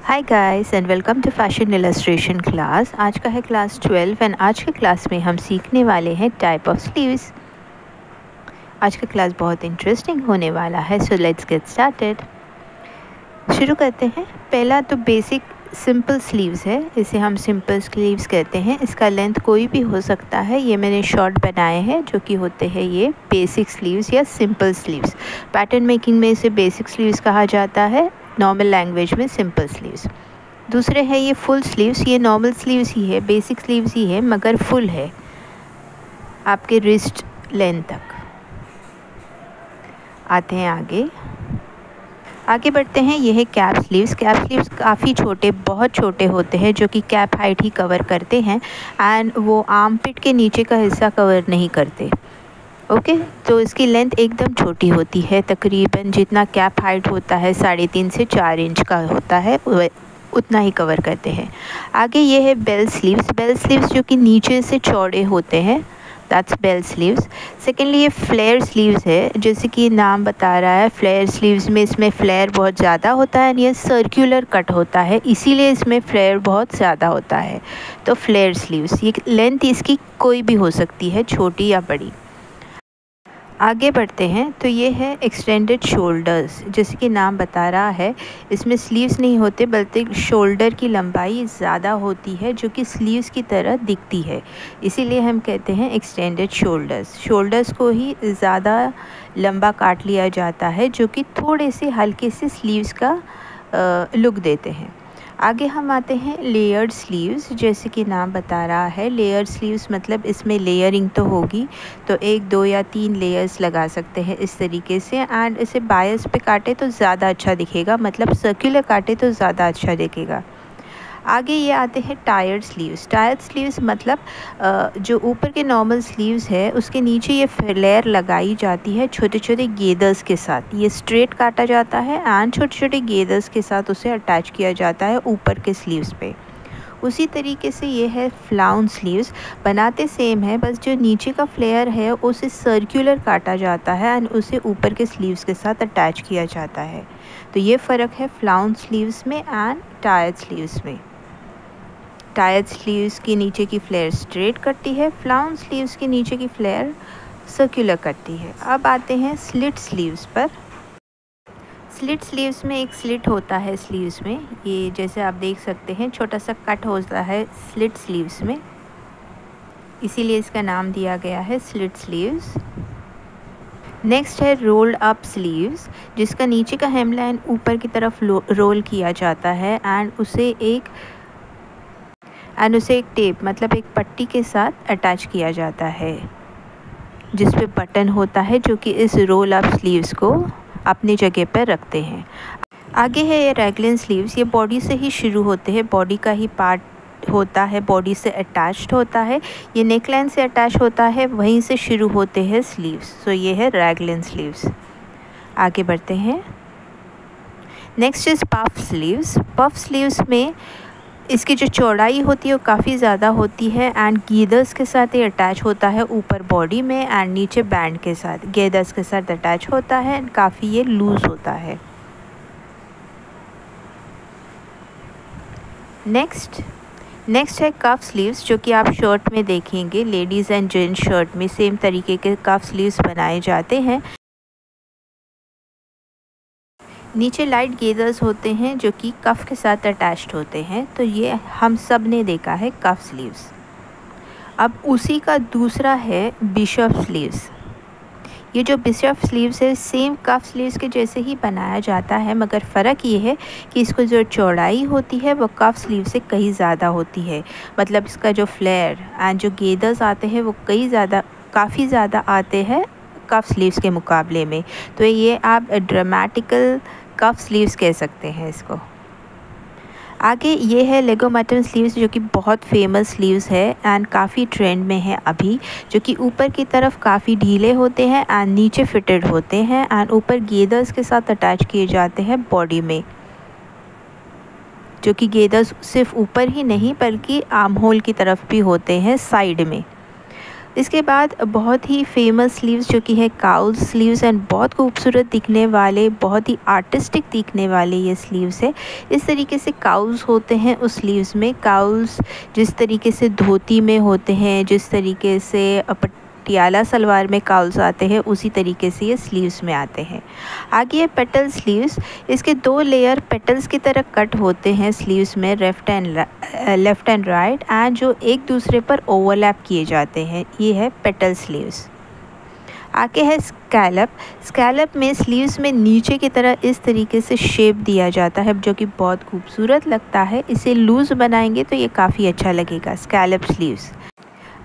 Hi guys and welcome to fashion illustration class. आज का है क्लास 12 एंड आज के क्लास में हम सीखने वाले हैं टाइप ऑफ स्लीव्स। आज का क्लास बहुत इंटरेस्टिंग होने वाला है, सो लेट्स गेट स्टार्टेड। शुरू करते हैं। पहला तो बेसिक सिंपल स्लीव्स है, इसे हम सिंपल स्लीव्स कहते हैं। इसका लेंथ कोई भी हो सकता है। ये मैंने शॉर्ट बनाए हैं जो कि होते हैं ये बेसिक स्लीव्स या सिंपल स्लीव्स। पैटर्न मेकिंग में इसे बेसिक स्लीव्स कहा जाता है, नॉर्मल लैंग्वेज में सिंपल स्लीव्स। दूसरे है ये फुल स्लीव्स। ये नॉर्मल स्लीव्स ही है, बेसिक स्लीव्स ही है, मगर फुल है आपके रिस्ट लेंथ तक। आते हैं आगे बढ़ते हैं। ये है कैप स्लीव्स। कैप स्लीव्स काफ़ी छोटे, बहुत छोटे होते हैं जो कि कैप हाइट ही कवर करते हैं एंड वो आर्म पिट के नीचे का हिस्सा कवर नहीं करते। ओके, तो इसकी लेंथ एकदम छोटी होती है, तकरीबन जितना कैप हाइट होता है 3.5 से 4 इंच का होता है, उतना ही कवर करते हैं। आगे ये है बेल स्लीव्स। बेल स्लीव्स जो कि नीचे से चौड़े होते हैं, दैट्स बेल स्लीव्स। सेकेंडली ये फ्लेयर स्लीव्स है, जैसे कि नाम बता रहा है फ्लेयर स्लीव्स में इसमें फ्लेयर बहुत ज़्यादा होता है, ये सर्कुलर कट होता है, इसीलिए इसमें फ्लेयर बहुत ज़्यादा होता है। तो फ्लेयर स्लीव्स, ये लेंथ इसकी कोई भी हो सकती है, छोटी या बड़ी। आगे बढ़ते हैं तो ये है एक्सटेंडेड शोल्डर्स। जैसे कि नाम बता रहा है, इसमें स्लीव्स नहीं होते बल्कि शोल्डर की लंबाई ज़्यादा होती है जो कि स्लीव्स की तरह दिखती है, इसीलिए हम कहते हैं एक्सटेंडेड शोल्डर्स। शोल्डर्स को ही ज़्यादा लंबा काट लिया जाता है जो कि थोड़े से हल्के से स्लीव्स का लुक देते हैं। आगे हम आते हैं लेयर्ड स्लीव्स। जैसे कि नाम बता रहा है लेयर्ड स्लीव्स मतलब इसमें लेयरिंग तो होगी, तो 1, 2 या 3 लेयर्स लगा सकते हैं इस तरीके से एंड इसे बायस पे काटे तो ज़्यादा अच्छा दिखेगा, मतलब सर्कुलर काटे तो ज़्यादा अच्छा दिखेगा। आगे ये आते हैं टायर्ड स्लीव्स। टायर्ड स्लीव्स मतलब जो ऊपर के नॉर्मल स्लीव्स है उसके नीचे ये फ्लेयर लगाई जाती है छोटे छोटे गेदर्स के साथ। ये स्ट्रेट काटा जाता है एंड छोटे छोटे गेदर्स के साथ उसे अटैच किया जाता है ऊपर के स्लीव्स पे। उसी तरीके से ये है फ्लाउन स्लीव्स। बनाते सेम है, बस जो नीचे का फ्लेयर है उसे सर्कुलर काटा जाता है एंड उसे ऊपर के स्लीव्स के साथ अटैच किया जाता है। तो ये फ़र्क है फ्लाउन स्लीव्स में एंड टायर्ड स्लीव्स में। टायर्ड स्लीव्स की नीचे की फ्लेयर स्ट्रेट करती है, फ्लाउन स्लीव्स के नीचे की फ्लेयर सर्कुलर करती है। अब आते हैं स्लिट स्लीव्स पर। स्लिट स्लीव्स में एक स्लिट होता है स्लीव्स में, ये जैसे आप देख सकते हैं छोटा सा कट होता है स्लिट स्लीव्स में, इसीलिए इसका नाम दिया गया है स्लिट स्लीव्स। नेक्स्ट है रोल्ड अप स्लीव्स, जिसका नीचे का हेमलाइन ऊपर की तरफ रोल किया जाता है एंड उसे एक टेप मतलब एक पट्टी के साथ अटैच किया जाता है, जिस पे बटन होता है जो कि इस रोल अप स्लीव्स को अपनी जगह पर रखते हैं। आगे है ये रैगलन स्लीव्स। ये बॉडी से ही शुरू होते हैं, बॉडी का ही पार्ट होता है, बॉडी से अटैच्ड होता है, ये नेकलाइन से अटैच होता है, वहीं से शुरू होते हैं स्लीव्स। सो ये है रैगलन स्लीव्स। आगे बढ़ते हैं। Next is puff sleeves. Puff sleeves में इसकी जो चौड़ाई होती है वो काफ़ी ज़्यादा होती है एंड गेदर्स के साथ ये अटैच होता है ऊपर बॉडी में एंड नीचे बैंड के साथ गेदर्स के साथ अटैच होता है एंड काफ़ी ये लूज़ होता है। नेक्स्ट है कफ स्लीव्स, जो कि आप शर्ट में देखेंगे, लेडीज़ एंड जेंट्स शर्ट में सेम तरीके के कफ स्लीव्स बनाए जाते हैं। नीचे लाइट गेदर्स होते हैं जो कि कफ के साथ अटैच्ड होते हैं, तो ये हम सब ने देखा है कफ स्लीव्स। अब उसी का दूसरा है बिशप स्लीव्स। ये जो बिशप स्लीव्स है सेम कफ स्लीव्स के जैसे ही बनाया जाता है, मगर फ़र्क ये है कि इसको जो चौड़ाई होती है वो कफ स्लीव से कहीं ज़्यादा होती है, मतलब इसका जो फ्लेयर एंड जो गेदर्स आते हैं वो काफ़ी ज़्यादा आते हैं कफ स्लीव्स के मुकाबले में। तो ये आप ड्रामेटिकल कफ स्लीव्स कह सकते हैं इसको। आगे ये है लेगो बटन स्लीव्स, जो कि बहुत फेमस स्लीव्स है एंड काफ़ी ट्रेंड में है अभी, जो कि ऊपर की तरफ काफ़ी ढीले होते हैं एंड नीचे फिटेड होते हैं एंड ऊपर गेदर्स के साथ अटैच किए जाते हैं बॉडी में, जो कि गेदर्स सिर्फ ऊपर ही नहीं बल्कि आर्म होल की तरफ भी होते हैं साइड में। इसके बाद बहुत ही फेमस स्लीव्स जो कि है काउज स्लीव्स एंड बहुत खूबसूरत दिखने वाले, बहुत ही आर्टिस्टिक दिखने वाले ये स्लीव्स है। इस तरीके से काउज होते हैं उस स्लीव्स में। काउज जिस तरीके से धोती में होते हैं, जिस तरीके से पटियाला सलवार में काउल्स आते हैं, उसी तरीके से ये स्लीव्स में आते हैं। आगे है पेटल स्लीव्स। इसके 2 लेयर पेटल्स की तरह कट होते हैं स्लीव्स में, लेफ़्ट एंड राइट, एंड जो एक दूसरे पर ओवरलैप किए जाते हैं। ये है पेटल स्लीव्स। आगे है स्कैलप। स्कैलप में स्लीव्स में नीचे की तरह इस तरीके से शेप दिया जाता है जो कि बहुत खूबसूरत लगता है। इसे लूज़ बनाएंगे तो ये काफ़ी अच्छा लगेगा, स्कैलप स्लीव्स।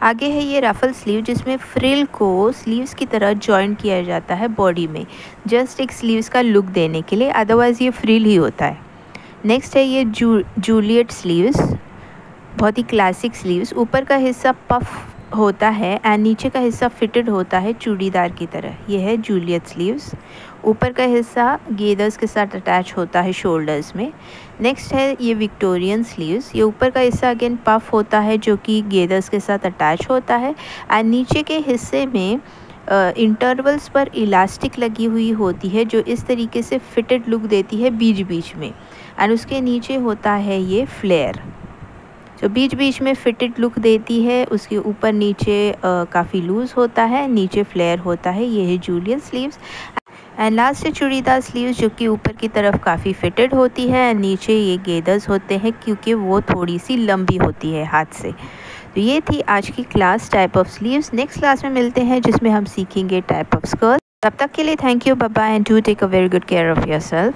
आगे है ये रफल स्लीव जिसमें फ्रिल को स्लीव्स की तरह जॉइन किया जाता है बॉडी में, जस्ट एक स्लीव्स का लुक देने के लिए, अदरवाइज़ ये फ्रिल ही होता है। नेक्स्ट है ये जूलियट स्लीव्स, बहुत ही क्लासिक स्लीव्स। ऊपर का हिस्सा पफ होता है एंड नीचे का हिस्सा फिटेड होता है चूड़ीदार की तरह। ये है जूलियट स्लीव्स। ऊपर का हिस्सा गेदर्स के साथ अटैच होता है शोल्डर्स में। नेक्स्ट है ये विक्टोरियन स्लीव्स। ये ऊपर का हिस्सा अगेन पफ होता है जो कि गेदर्स के साथ अटैच होता है एंड नीचे के हिस्से में इंटरवल्स पर इलास्टिक लगी हुई होती है जो इस तरीके से फिटेड लुक देती है बीच बीच में, एंड उसके नीचे होता है ये फ्लेयर जो बीच बीच में फिटेड लुक देती है। उसके ऊपर नीचे काफ़ी लूज़ होता है, नीचे फ्लेयर होता है। ये है जूलियट स्लीव्स। एंड लास्ट है चूड़ीदार स्लीव्स जो कि ऊपर की तरफ काफ़ी फिटेड होती है, नीचे ये गेदर्स होते हैं क्योंकि वो थोड़ी सी लंबी होती है हाथ से। तो ये थी आज की class type of sleeves. Next class में मिलते हैं जिसमें हम सीखेंगे टाइप ऑफ स्कर्ट। तब तक के लिए thank you, bye bye, and do take a very good care of yourself.